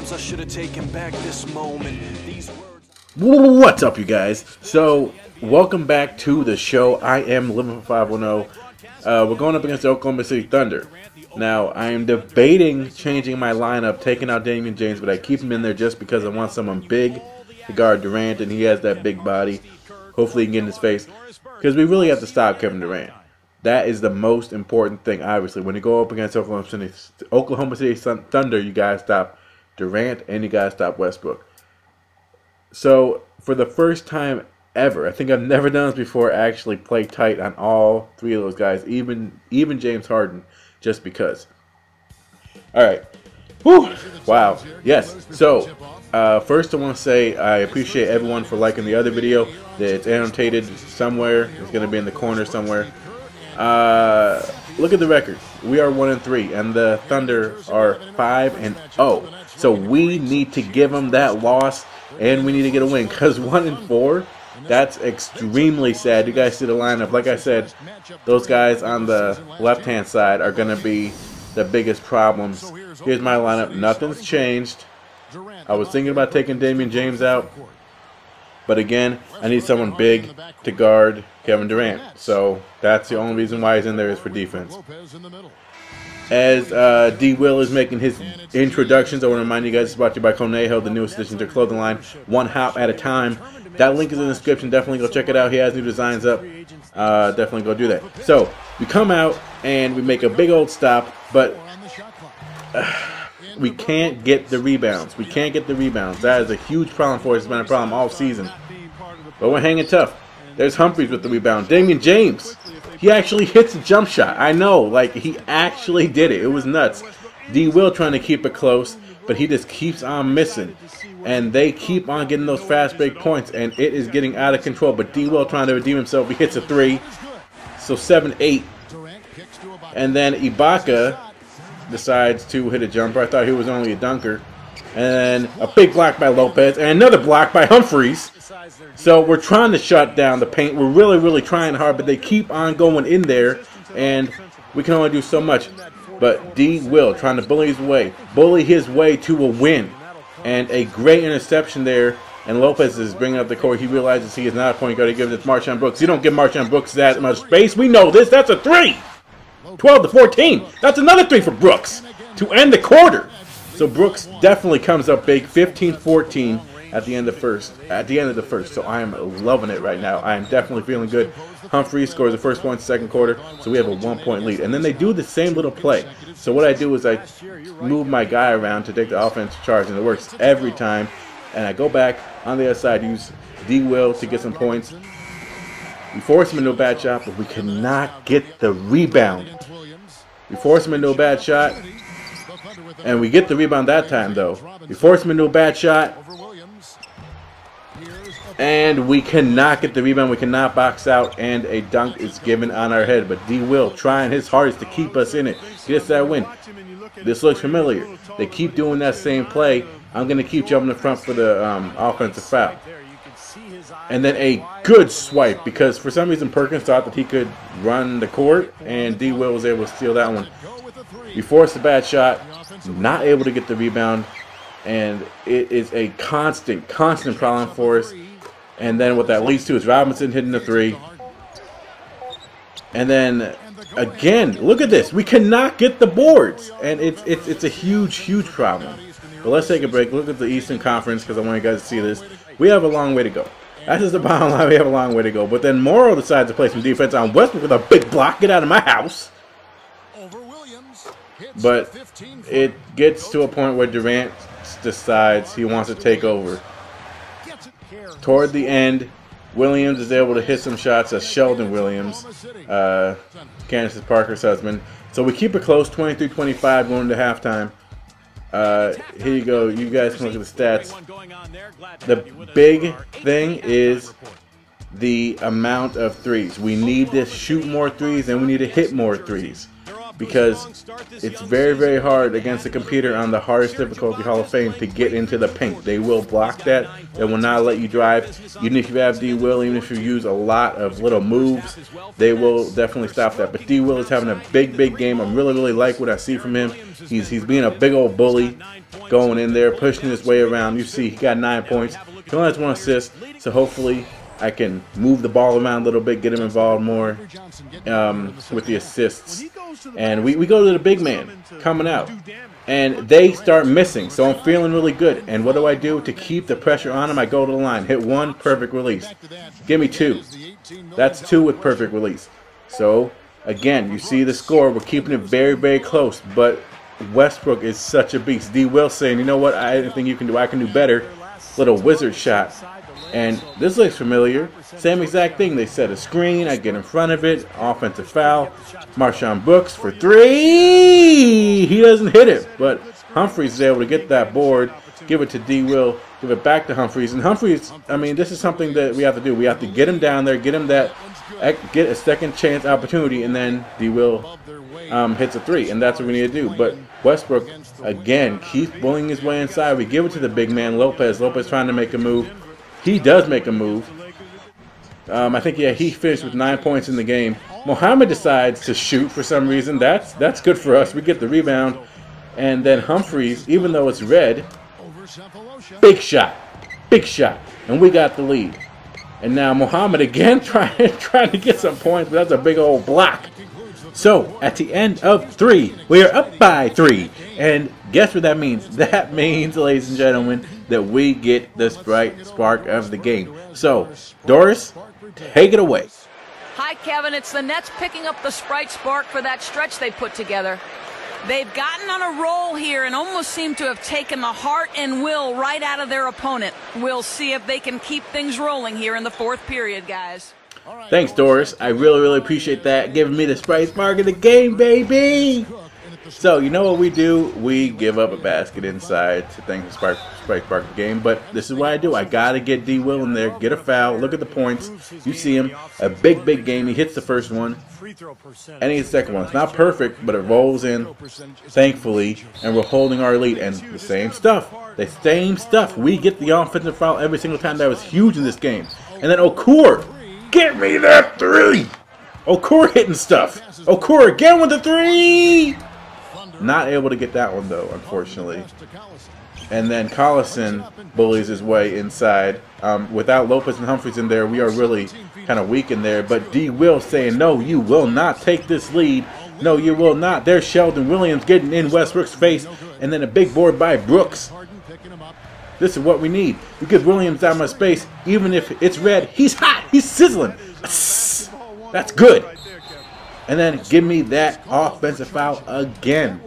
Sometimes I should have taken back this moment. These words. What's up, you guys? So, welcome back to the show. I am Living for 510. We're going up against the Oklahoma City Thunder. Now, I am debating changing my lineup, taking out Damian James, but I keep him in there just because I want someone big to guard Durant, and he has that big body. Hopefully he can get in his face, because we really have to stop Kevin Durant. That is the most important thing, obviously. When you go up against Oklahoma City Thunder, you got to stop Durant and you got to stop Westbrook. So, for the first time ever, I think I've never done this before, actually play tight on all three of those guys, even James Harden, just because. Alright. Wow. Yes. So, first I want to say I appreciate everyone for liking the other video. It's annotated somewhere. It's going to be in the corner somewhere. Look at the record. We are 1-3, and the Thunder are 5-0. So we need to give them that loss, and we need to get a win. Because 1-4, that's extremely sad. You guys see the lineup. Like I said, those guys on the left-hand side are going to be the biggest problems. Here's my lineup. Nothing's changed. I was thinking about taking Damian James out. But again, I need someone big to guard Kevin Durant. So that's the only reason why he's in there is for defense. As D. Will is making his introductions, I want to remind you guys it's brought to you by Conejo, the newest addition to clothing line, one hop at a time. That link is in the description. Definitely go check it out. He has new designs up. Definitely go do that. So we come out and we make a big old stop, but we can't get the rebounds. We can't get the rebounds. That is a huge problem for us. It's been a problem all season. But we're hanging tough. There's Humphries with the rebound. Damian James. He actually hits a jump shot. I know. Like, he actually did it. It was nuts. D. Will trying to keep it close, but he just keeps on missing. And they keep on getting those fast break points, and it is getting out of control. But D. Will trying to redeem himself. He hits a three. So 7-8. And then Ibaka decides to hit a jumper. I thought he was only a dunker. And a big block by Lopez. And another block by Humphries. So we're trying to shut down the paint. We're really, really trying hard. But they keep on going in there. And we can only do so much. But D. Will trying to bully his way to a win. And a great interception there. And Lopez is bringing up the court. He realizes he is not a point guard. He gives it to Marchand Brooks. You don't give Marchand Brooks that much space. We know this. That's a three. 12-14. That's another three for Brooks to end the quarter. So Brooks definitely comes up big. 15-14 at the end of the first. So I am loving it right now. I am definitely feeling good. Humphries scores the first point, second quarter. So we have a 1-point lead. And then they do the same little play. So what I do is I move my guy around to take the offensive charge, and it works every time. And I go back on the other side, use D. Will to get some points. We force him into a bad shot, but we cannot get the rebound. We force him into a bad shot, and we get the rebound that time, though. We force him into a bad shot, and we cannot get the rebound. We cannot box out, and a dunk is given on our head. But D. Will trying his hardest to keep us in it. Gets that win. This looks familiar. They keep doing that same play. I'm going to keep jumping in front for the offensive foul. And then a good swipe, because for some reason Perkins thought that he could run the court, and D. Will was able to steal that one. We forced a bad shot, not able to get the rebound, and it is a constant problem for us. And then what that leads to is Robinson hitting the three. And then again, look at this. We cannot get the boards, and it's a huge problem. But let's take a break. Look at the Eastern Conference, because I want you guys to see this. We have a long way to go. That's just the bottom line. We have a long way to go. But then Morrow decides to play some defense on Westbrook with a big block. Get out of my house. But it gets to a point where Durant decides he wants to take over. Toward the end, Williams is able to hit some shots. That's Sheldon Williams, Candace Parker's husband. So we keep it close, 23-25 going into halftime. Here you go. You guys can look at the stats. The big thing is the amount of threes. We need to shoot more threes, and we need to hit more threes. because it's very, very hard against a computer on the hardest difficulty Hall of Fame to get into the paint. They will block that. They will not let you drive. Even if you have D. Will, even if you use a lot of little moves, they will definitely stop that. But D. Will is having a big, big game. I really like what I see from him. He's being a big old bully, going in there, pushing his way around. You see he got 9 points. He only has 1 assist, so hopefully I can move the ball around a little bit, get him involved more with the assists. And we go to the big man coming out, and they start missing, so I'm feeling really good. And what do I do to keep the pressure on him? I go to the line, hit 1, perfect release. Give me 2. That's 2 with perfect release. So again, you see the score. We're keeping it very, very close, but Westbrook is such a beast. D. Will saying, you know what, I didn't think you can do. I can do better. Little wizard shot. And this looks familiar. Same exact thing. They set a screen. I get in front of it. Offensive foul. Marshawn Brooks for 3. He doesn't hit it. But Humphries is able to get that board. Give it to D. Will. Give it back to Humphries. And Humphries, I mean, this is something that we have to do. We have to get him down there. Get him that. Get a second chance opportunity. And then D. Will hits a 3. And that's what we need to do. But Westbrook, again, keeps bullying his way inside. We give it to the big man, Lopez. Lopez trying to make a move. He does make a move. I think, yeah, he finished with 9 points in the game. Mohammed decides to shoot for some reason. That's good for us. We get the rebound. And then Humphries, even though it's red, big shot. Big shot. And we got the lead. And now Mohammed again trying to get some points, but that's a big old block. So, at the end of 3, we are up by 3. And guess what that means? That means, ladies and gentlemen, that we get the bright spark of the game. So, Doris, take it away. Hi, Kevin. It's the Nets picking up the Sprite spark for that stretch they put together. They've gotten on a roll here and almost seem to have taken the heart and will right out of their opponent. We'll see if they can keep things rolling here in the 4th period, guys. Thanks, Doris. I really appreciate that. Giving me the Sprite spark of the game, baby. So, you know what we do? We give up a basket inside to thank the Sprite spark of the game. But this is what I do. I got to get D. Will in there, get a foul. Look at the points. You see him. A big game. He hits the first one. And he hits the second one. It's not perfect, but it rolls in, thankfully. And we're holding our lead. And the same stuff. The same stuff. We get the offensive foul every single time. That was huge in this game. And then Okur. Get me that 3! Okur hitting stuff. Okur again with the 3! Not able to get that one, though, unfortunately. And then Collison bullies his way inside. Without Lopez and Humphries in there, we are really kind of weak in there. But D. Will saying, no, you will not take this lead. No, you will not. There's Sheldon Williams getting in Westbrook's face. And then a big board by Brooks. This is what we need. We give Williams that much space. Even if it's red, he's hot. He's sizzling. That's good. And then give me that offensive foul again.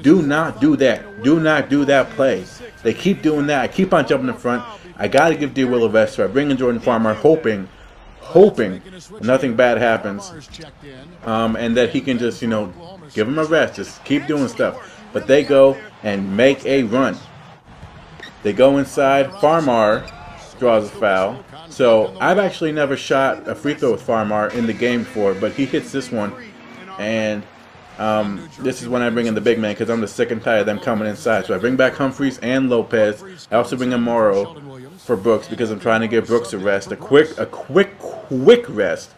Do not do that. Do not do that play. They keep doing that. I keep on jumping in front. I got to give D. Will a vest. So I bring in Jordan Farmer, hoping nothing bad happens. And that he can just, you know, give him a rest. Just keep doing stuff. But they go and make a run. They go inside. Farmar draws a foul. So I've actually never shot a free throw with Farmar in the game before, but he hits this one. And this is when I bring in the big man because I'm the sick and tired of them coming inside. So I bring back Humphries and Lopez. I also bring in Morrow for Brooks because I'm trying to give Brooks a rest, a quick rest.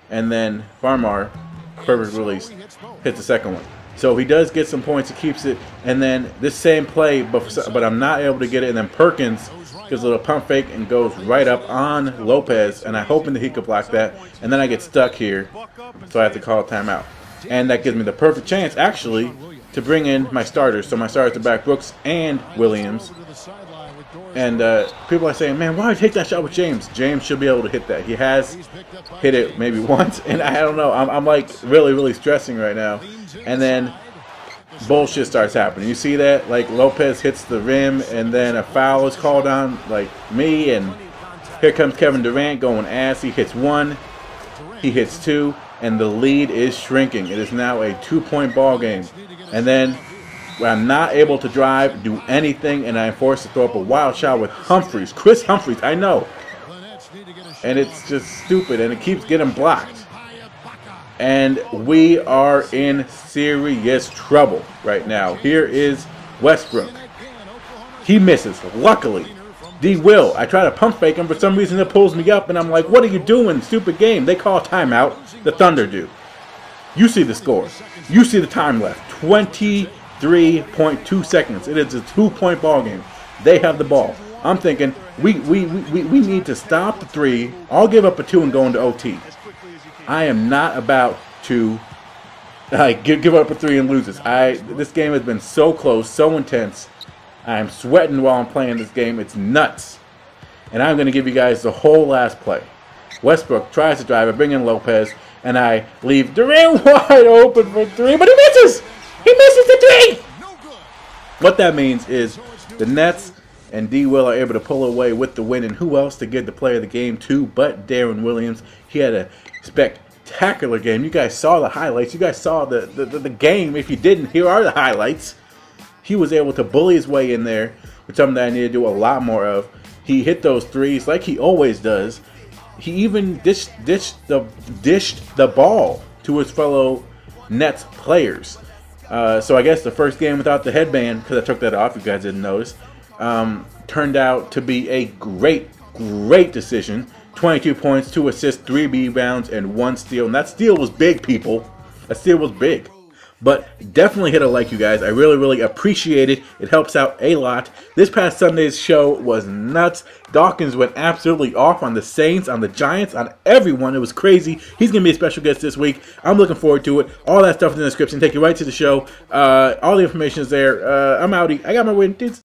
And then Farmar, perfect release, hits the second one. So he does get some points, he keeps it, and then this same play, but I'm not able to get it, and then Perkins gives a little pump fake and goes right up on Lopez, and I'm hoping that he could block that, and then I get stuck here, so I have to call a timeout. And that gives me the perfect chance, actually, to bring in my starters. So my starters are back, Brooks and Williams. And people are saying, man, why would you take that shot with James? James should be able to hit that. He has hit it maybe once, and I don't know. I'm like really stressing right now. And then bullshit starts happening. You see that? Like Lopez hits the rim, and then a foul is called on like me, and here comes Kevin Durant going ass. He hits 1, he hits 2, and the lead is shrinking. It is now a 2-point ball game. And then I'm not able to drive, do anything, and I'm forced to throw up a wild shot with Humphries. Chris Humphries, I know. And it's just stupid, and it keeps getting blocked. And we are in serious trouble right now. Here is Westbrook. He misses. Luckily, D. Will, I try to pump fake him. For some reason, it pulls me up, and I'm like, what are you doing? Stupid game. They call timeout. The Thunder do. You see the score. You see the time left. 23.2 seconds. It is a 2-point ball game. They have the ball. I'm thinking, we need to stop the 3. I'll give up a 2 and go into OT. I am not about to give up a 3 and lose this. This game has been so close, so intense. I'm sweating while I'm playing this game. It's nuts. And I'm going to give you guys the whole last play. Westbrook tries to drive. I bring in Lopez, and I leave Deron wide open for 3, but he misses! He misses the 3! What that means is the Nets and D. Will are able to pull away with the win. And who else to give the player of the game to but Deron Williams? He had a spectacular game. You guys saw the highlights. You guys saw the game. If you didn't, here are the highlights. He was able to bully his way in there, which is something that I need to do a lot more of. He hit those threes like he always does. He even dished the ball to his fellow Nets players. So I guess the first game without the headband, because I took that off, you guys didn't notice, turned out to be a great decision. 22 points, 2 assists, 3 rebounds, and 1 steal. And that steal was big, people. That steal was big. But definitely hit a like, you guys. I really appreciate it. It helps out a lot. This past Sunday's show was nuts. Dawkins went absolutely off on the Saints, on the Giants, on everyone. It was crazy. He's going to be a special guest this week. I'm looking forward to it. All that stuff in the description. Take you right to the show. All the information is there. I'm outie. I got my win. Dudes.